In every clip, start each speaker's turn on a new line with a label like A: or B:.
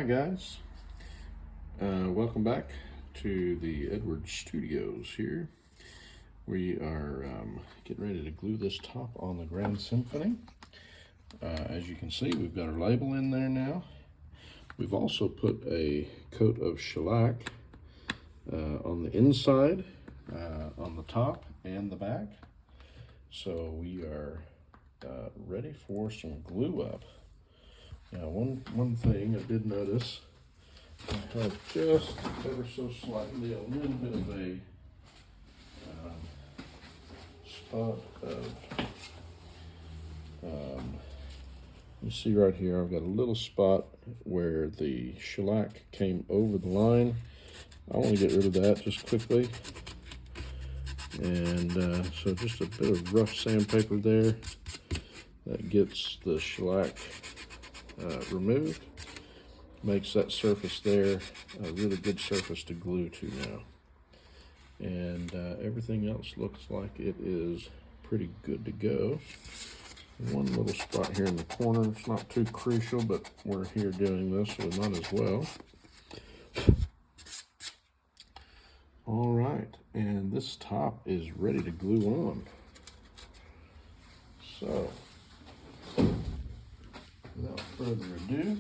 A: Hi guys, welcome back to the Edward Studios here. We are getting ready to glue this top on the Grand Symphony. As you can see, we've got our label in there now. We've also put a coat of shellac on the inside, on the top and the back. So we are ready for some glue up. Now, one thing I did notice, I have just ever so slightly a little bit of a spot of, you see right here, I've got a little spot where the shellac came over the line. I want to get rid of that just quickly. And so just a bit of rough sandpaper there that gets the shellac removed, makes that surface there a really good surface to glue to now. And everything else looks like it is pretty good to go. One little spot here in the corner, it's not too crucial, but we're here doing this, so we might as well. All right, and this top is ready to glue on. So, without further ado,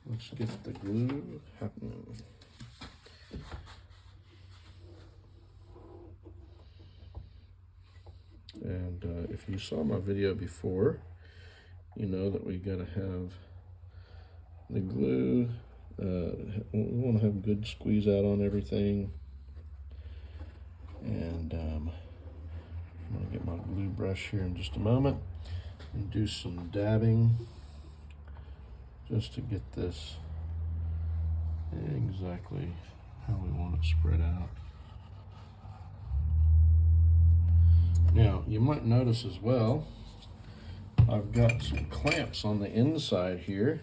A: let's get the glue happening. And if you saw my video before, you know that we gotta have the glue, we wanna have good squeeze out on everything. And I'm gonna get my glue brush here in just a moment and do some dabbing just to get this exactly how we want it spread out. Now, you might notice as well, I've got some clamps on the inside here.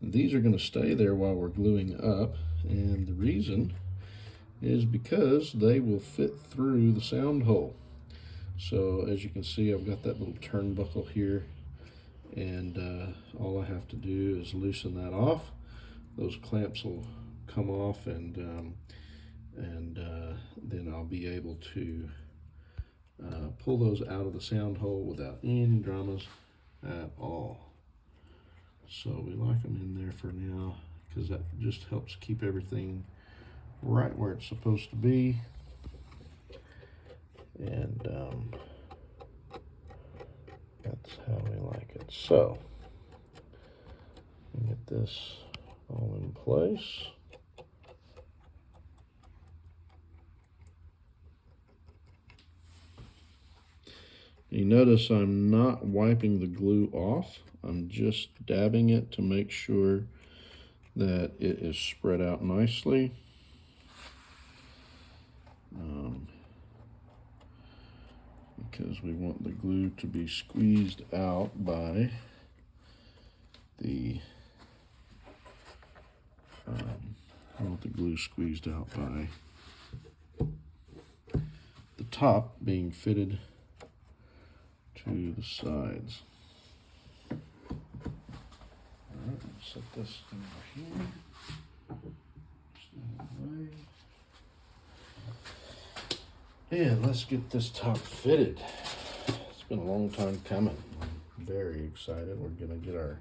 A: These are going to stay there while we're gluing up, and the reason is because they will fit through the sound hole. So as you can see, I've got that little turnbuckle here, and all I have to do is loosen that off. Those clamps will come off, and then I'll be able to pull those out of the sound hole without any dramas at all. So we like them in there for now because that just helps keep everything right where it's supposed to be. And that's how we like it. So get this all in place. You notice I'm not wiping the glue off. I'm just dabbing it to make sure that it is spread out nicely. Because we want the glue to be squeezed out by the the top being fitted to the sides. All right, set this over here. And let's get this top fitted. It's been a long time coming. I'm very excited. We're gonna get our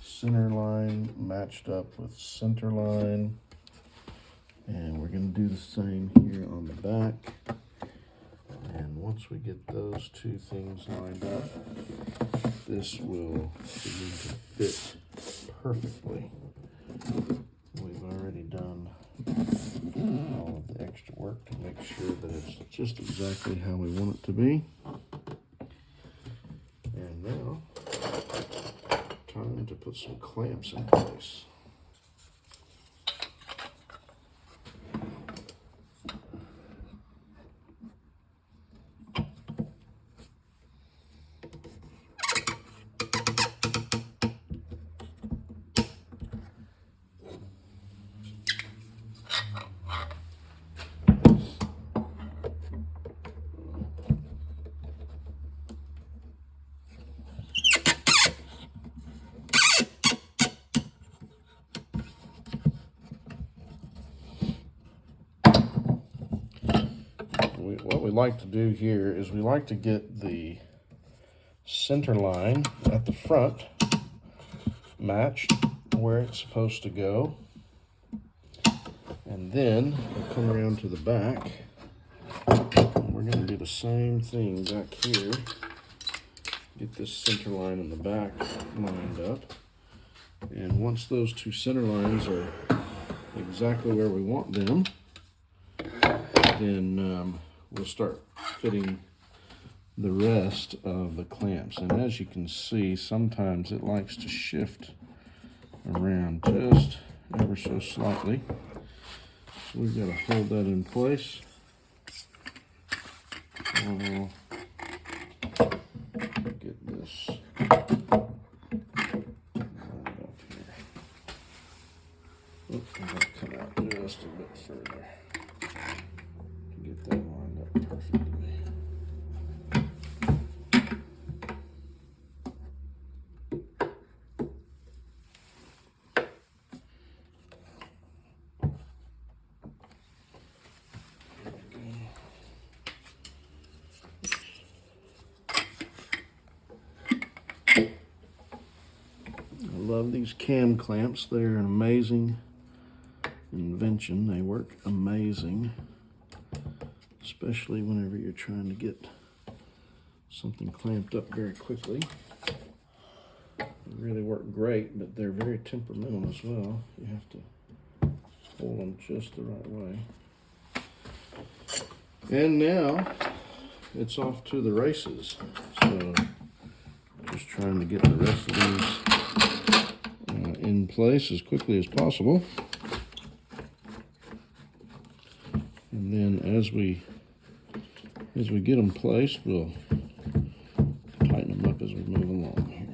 A: center line matched up with center line. And we're gonna do the same here on the back. And once we get those two things lined up, this will begin to fit perfectly. We've already done all of the extra work to make sure that it's just exactly how we want it to be. And now, time to put some clamps in place. what we like to do here is we like to get the center line at the front matched where it's supposed to go. And then we'll come around to the back. And we're going to do the same thing back here. Get this center line in the back lined up. And once those two center lines are exactly where we want them, then we'll start fitting the rest of the clamps. And as you can see, sometimes it likes to shift around just ever so slightly. So we've got to hold that in place. I'll get this lined up here. Oops, I'm going to come out just a bit further to get that lined up perfectly. I love these cam clamps. They're an amazing invention. They work amazing, especially whenever you're trying to get something clamped up very quickly. They really work great, but they're very temperamental as well. You have to hold them just the right way. And now it's off to the races. So just trying to get the rest of these in place as quickly as possible. And then as we get them placed, we'll tighten them up as we move along here.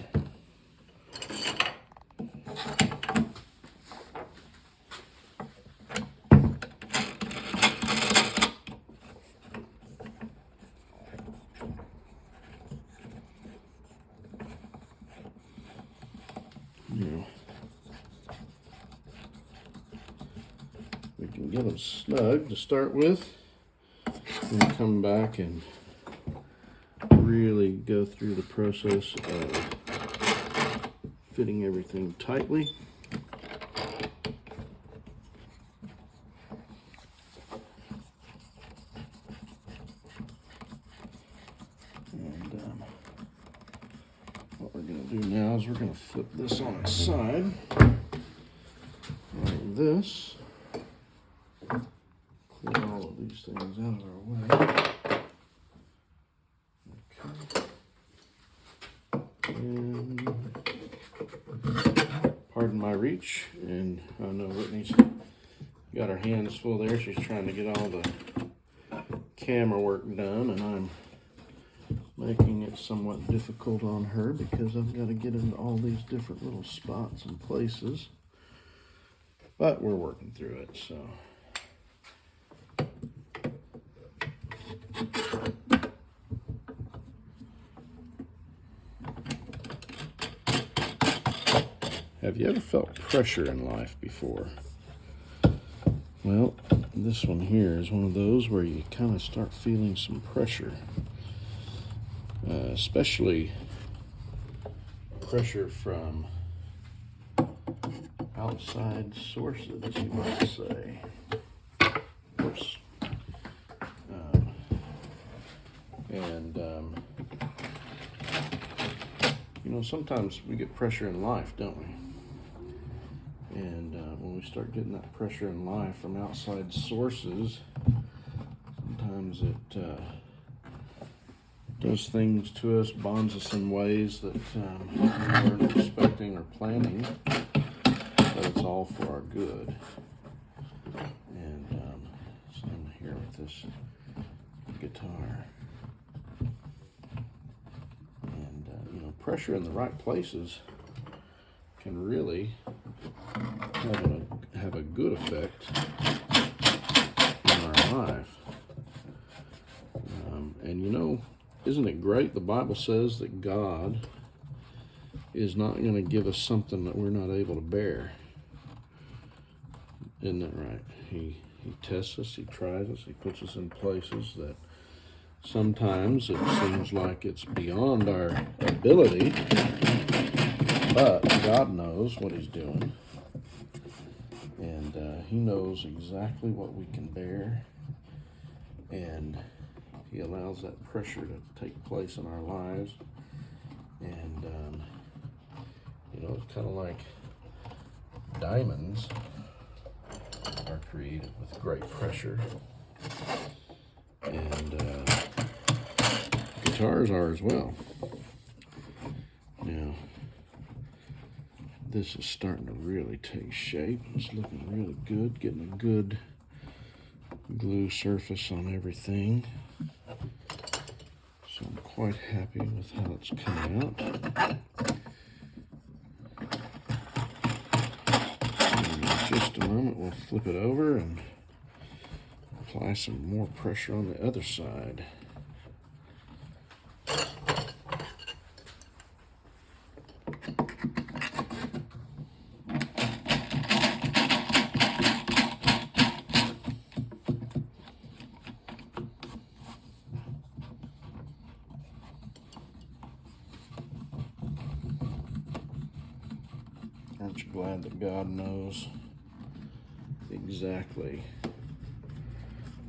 A: We can get them snug to start with, and come back and really go through the process of fitting everything tightly. And what we're going to do now is we're going to flip this on its side like this. Clear all of these things out of our way. Okay. And pardon my reach, and I know Whitney's got her hands full there. She's trying to get all the camera work done, and I'm making it somewhat difficult on her because I've got to get into all these different little spots and places. But we're working through it, so. Have you ever felt pressure in life before? Well, this one here is one of those where you kind of start feeling some pressure, especially pressure from outside sources, you might say. Oops. You know, sometimes we get pressure in life, don't we? And when we start getting that pressure in life from outside sources, sometimes it does things to us, bonds us in ways that we weren't expecting or planning, but it's all for our good. And same here with this guitar. And you know, pressure in the right places can really have a good effect in our life. And you know, isn't it great? The Bible says that God is not going to give us something that we're not able to bear. Isn't that right? He tests us, he tries us, he puts us in places that Sometimes it seems like it's beyond our ability, but God knows what He's doing. And He knows exactly what we can bear. And He allows that pressure to take place in our lives. And, it's kind of like diamonds are created with great pressure. And guitars are as well. Now, this is starting to really take shape. It's looking really good, getting a good glue surface on everything. So I'm quite happy with how it's coming out. And in just a moment, we'll flip it over and apply some more pressure on the other side. Aren't you glad that God knows exactly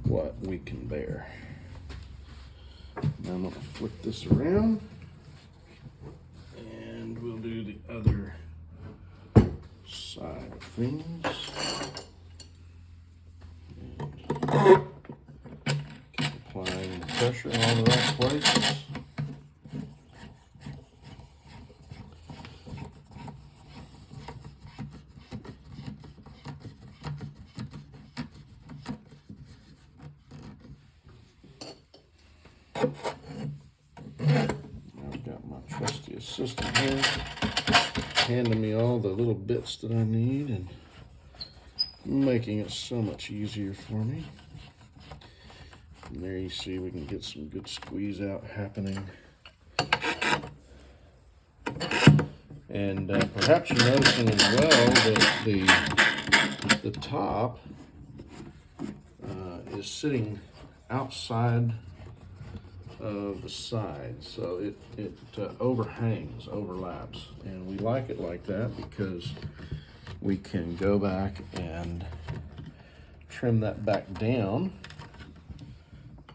A: what we can bear? Now I'm going to flip this around and we'll do the other side of things. And keep applying the pressure in all the right places. I've got my trusty assistant here handing me all the little bits that I need and making it so much easier for me. And there you see we can get some good squeeze out happening. And perhaps you're noticing as well that the top is sitting outside of the side, so it overhangs, overlaps, and we like it like that because we can go back and trim that back down,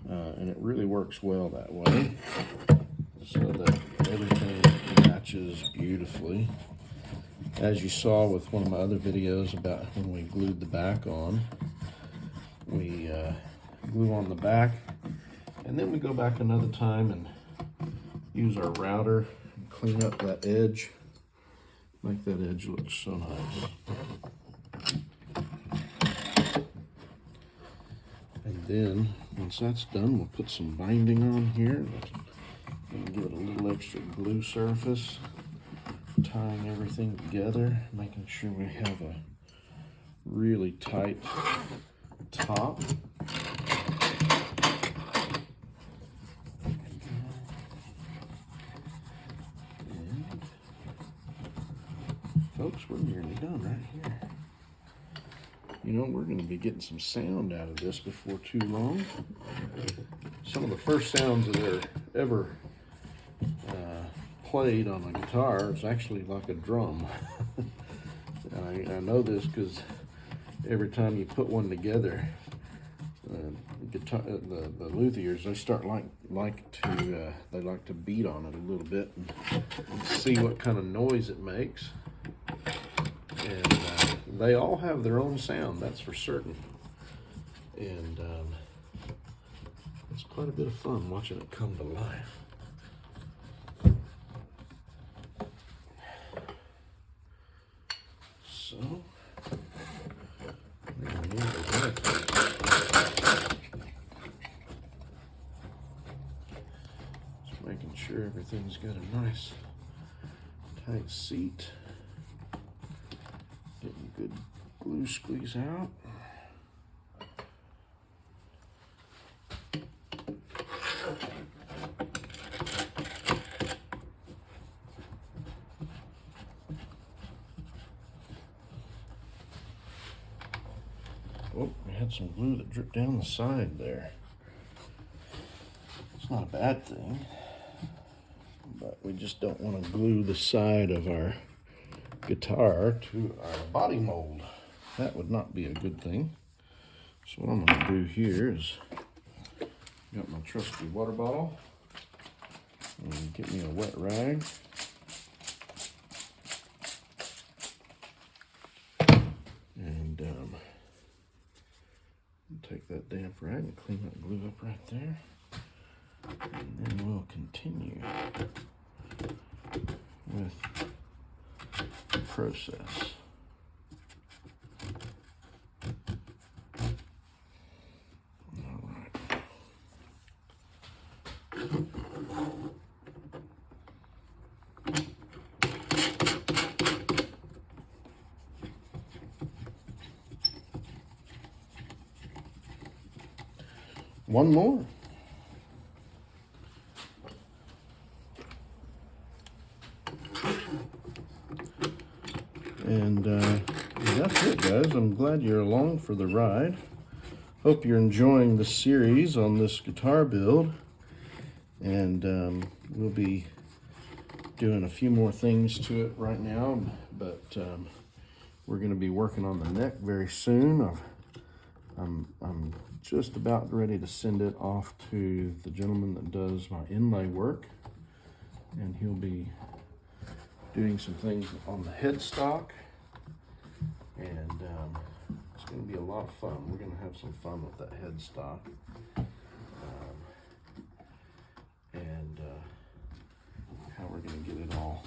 A: and it really works well that way, so that everything matches beautifully. As you saw with one of my other videos about when we glued the back on, we glue on the back, and then we go back another time and use our router and clean up that edge, make that edge look so nice. And then once that's done, we'll put some binding on here and give it a little extra glue surface, tying everything together, making sure we have a really tight top. Folks, we're nearly done right here. We're going to be getting some sound out of this before too long. Some of the first sounds that are ever played on a guitar is actually like a drum. I know this because every time you put one together, the luthiers, they start like to beat on it a little bit and see what kind of noise it makes. And they all have their own sound, that's for certain. And it's quite a bit of fun watching it come to life. So, just making sure everything's got a nice tight seat. Getting good glue squeeze out. Oh, we had some glue that dripped down the side there. It's not a bad thing, but we just don't want to glue the side of our guitar to our body mold. That would not be a good thing. So what I'm going to do here is got my trusty water bottle and get me a wet rag. And take that damp rag and clean that glue up right there. And then we'll continue with the process. All right. One more. And that's it, guys. I'm glad you're along for the ride. Hope you're enjoying the series on this guitar build. And we'll be doing a few more things to it right now, but we're going to be working on the neck very soon. I'm just about ready to send it off to the gentleman that does my inlay work, and he'll be doing some things on the headstock, and it's going to be a lot of fun. We're going to have some fun with that headstock, and how we're going to get it all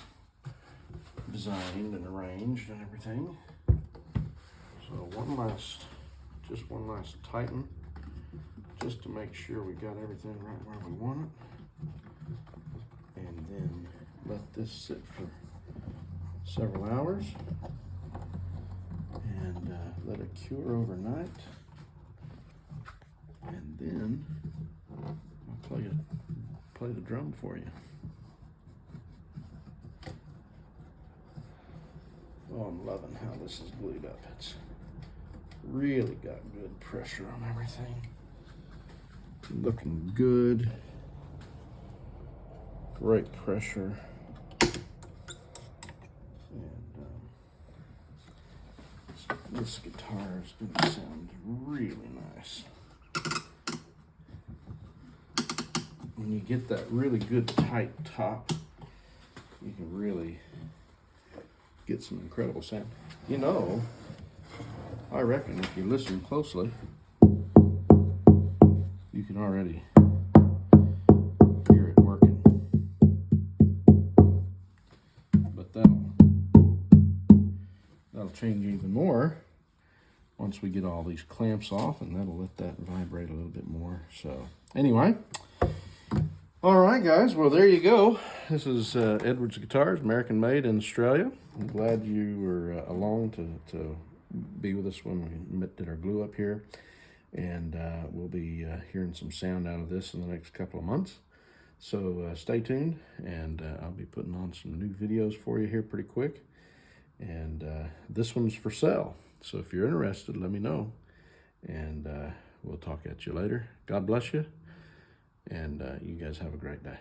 A: designed and arranged and everything. So just one last tighten, just to make sure we got everything right where we want it, and then let this sit for several hours and let it cure overnight, and then I'll play the drum for you. Oh, I'm loving how this is glued up. It's really got good pressure on everything. Looking good. Great pressure. And this guitar is going to sound really nice. When you get that really good tight top, you can really get some incredible sound. You know, I reckon if you listen closely, you can already hear it working. But that'll change even more once we get all these clamps off, and that'll let that vibrate a little bit more. So anyway, all right, guys. Well, there you go. This is Edwards Guitars, American made in Australia. I'm glad you were along to be with us when we did our glue up here, and we'll be hearing some sound out of this in the next couple of months. So stay tuned, and I'll be putting on some new videos for you here pretty quick. And this one's for sale, so if you're interested, let me know, and we'll talk at you later. God bless you, and you guys have a great day.